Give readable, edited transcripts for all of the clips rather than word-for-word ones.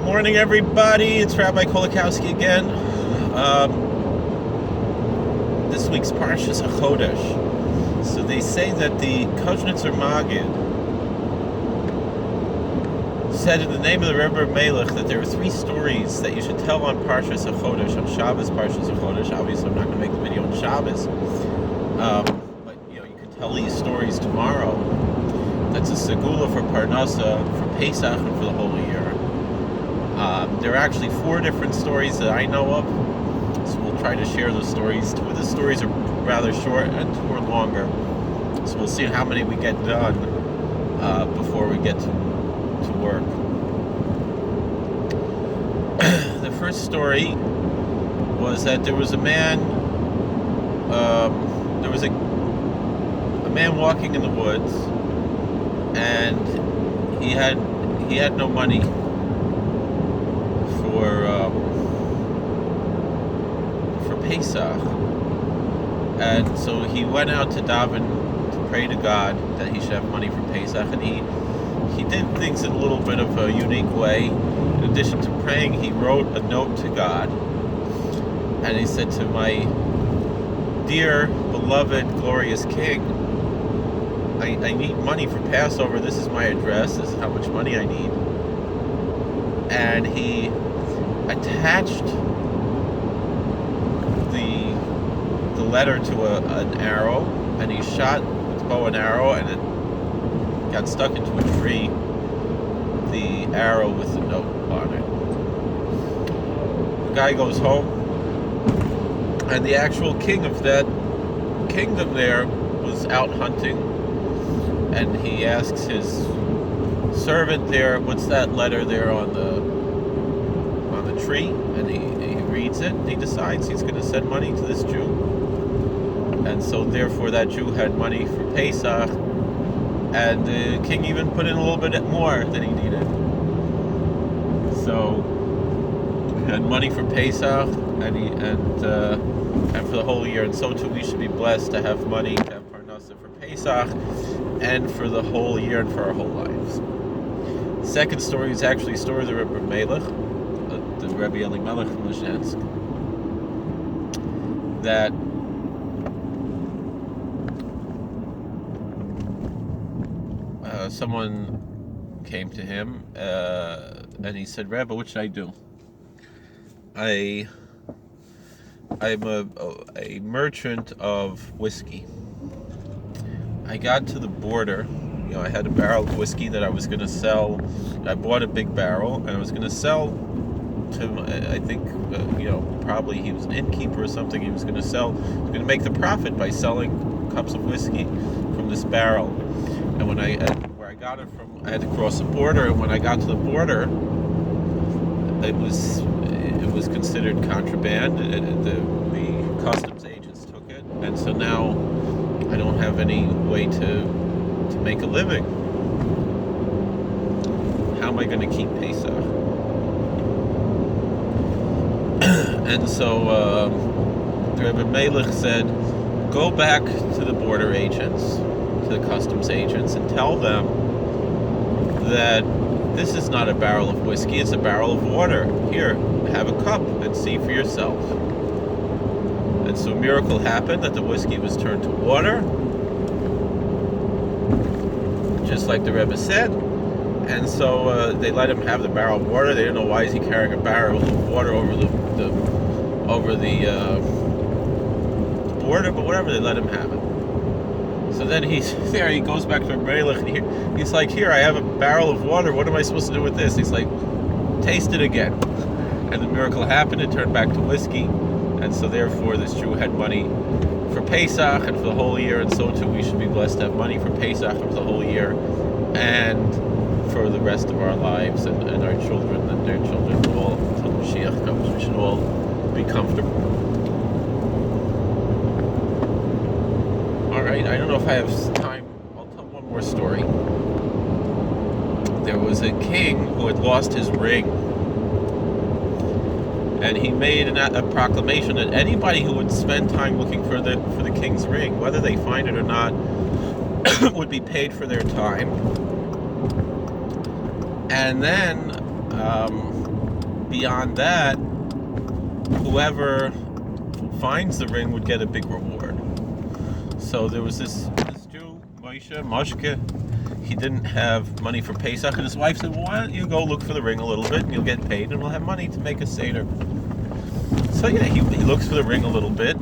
Morning, everybody. It's Rabbi Kolakowski again. This week's Parshas HaChodesh. So they say that the Kozhnitzer Maggid said in the name of the Rebbe Melech that there are three stories that you should tell on Parshas HaChodesh, on Shabbos Parshas HaChodesh. Obviously, I'm not going to make the video on Shabbos, but you can tell these stories tomorrow. That's a Segulah for Parshas, for Pesach, and for the whole year. There are actually four different stories that I know of, so we'll try to share those stories. Two of the stories are rather short and two are longer, so we'll see how many we get done before we get to work. The first story was that there was a man walking in the woods, and he had no money for Pesach, and so he went out to daven to pray to God that he should have money for Pesach, and he did things in a little bit of a unique way. In addition to praying, he wrote a note to God, and he said, to my dear, beloved, glorious King, I need money for Passover. This is my address. This is how much money I need. And he attached the letter to an arrow, and he shot with bow and arrow, and it got stuck into a tree, the arrow with the note on it. The guy goes home, and the actual king of that kingdom there was out hunting, and he asks his servant there, what's that letter there on the tree? And he reads it, and he decides he's going to send money to this Jew. And so therefore that Jew had money for Pesach, and the king even put in a little bit more than he needed. So he had money for Pesach and for the whole year, and so too we should be blessed to have money, to have Parnasa for Pesach and for the whole year and for our whole lives. The second story is actually a story of the Rebbe Melech, the Rebbe Elimelech from Lizhensk, that someone came to him and he said, Rebbe, what should I do? I'm a merchant of whiskey. I got to the border. I had a barrel of whiskey that I was going to sell. I bought a big barrel, and I was going to sell to, I think, probably he was an innkeeper or something. He was going to make the profit by selling cups of whiskey from this barrel. And where I got it from, I had to cross the border, and when I got to the border, it was considered contraband. The customs agents took it, and so now I don't have any way to make a living. How am I going to keep Pesach? And so the Rebbe Melech said, go back to the border agents, to the customs agents, and tell them that this is not a barrel of whiskey, it's a barrel of water. Here, have a cup and see for yourself. And so a miracle happened that the whiskey was turned to water, just like the Rebbe said. And so they let him have the barrel of water. They didn't know why is he carrying a barrel of water over the border, but whatever, they let him have it. So then he's there, he goes back to Melech, and he's like, here, I have a barrel of water, what am I supposed to do with this? He's like, taste it again. And the miracle happened, it turned back to whiskey, and so therefore this Jew had money for Pesach and for the whole year, and so too we should be blessed to have money for Pesach and for the whole year, and for the rest of our lives, and our children and their children, all until Mashiach comes. We should all be comfortable. Alright, I don't know if I have time. I'll tell one more story. There was a king who had lost his ring, and he made a proclamation that anybody who would spend time looking for the king's ring, whether they find it or not, would be paid for their time. And then beyond that, whoever finds the ring would get a big reward. So there was this Jew, Moshke. He didn't have money for Pesach, and his wife said, well, why don't you go look for the ring a little bit, and you'll get paid, and we'll have money to make a Seder. So yeah, he looks for the ring a little bit,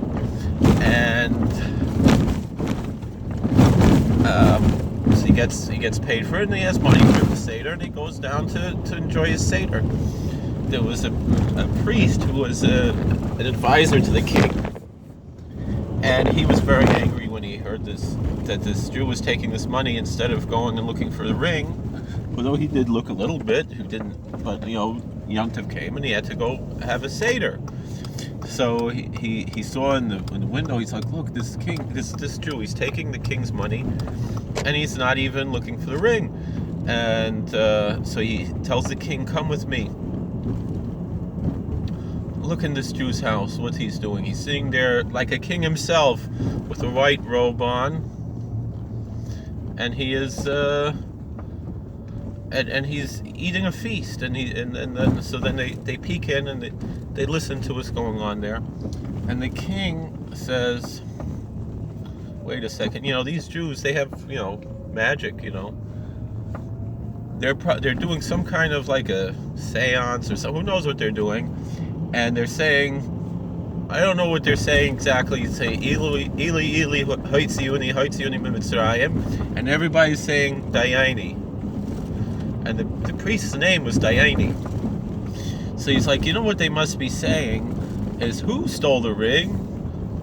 and so he gets paid for it, and he has money for the Seder, and he goes down to enjoy his Seder. There was a priest who was an advisor to the king, and he was very angry when he heard that this Jew was taking this money instead of going and looking for the ring. Although he did look a little bit, but Yom Tov came and he had to go have a Seder. So he saw in the window, he's like, look, this Jew, he's taking the king's money, and he's not even looking for the ring. And so he tells the king, come with me. Look in this Jew's house, what he's doing. He's sitting there like a king himself, with a white robe on, and he is and he's eating a feast, and then they peek in and they listen to what's going on there, and the king says, wait a second, these Jews, they have magic, they're doing some kind of like a seance or something, who knows what they're doing, and they're saying, I don't know what they're saying exactly. You say Eli Eli Hoitziuni Mitzrayim, and everybody's saying Dayani, and the priest's name was Dayani. So he's like, what they must be saying is, who stole the ring?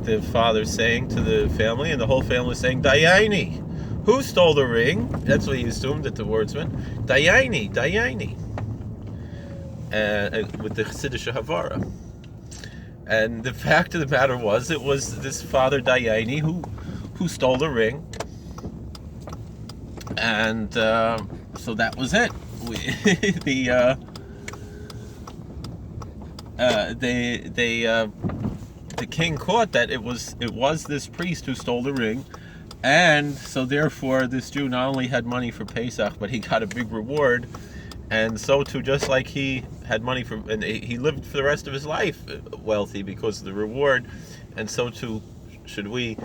The father's saying to the family, and the whole family is saying Dayani. Who stole the ring? That's what he assumed that the words meant. Dayani. With the Chassidish Havara. And the fact of the matter was, it was this father Dayani who stole the ring, and so that was it. The king caught that it was this priest who stole the ring, and so therefore this Jew not only had money for Pesach, but he got a big reward. And so too, just like he had money and he lived for the rest of his life wealthy because of the reward, and so too should we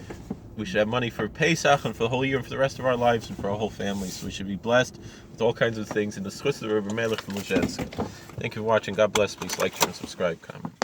should have money for Pesach and for the whole year and for the rest of our lives and for our whole families. So we should be blessed with all kinds of things in the Schutz of the Rebbe Melech from Luzhensk. Thank you for watching. God bless. Please like, share, and subscribe. Comment.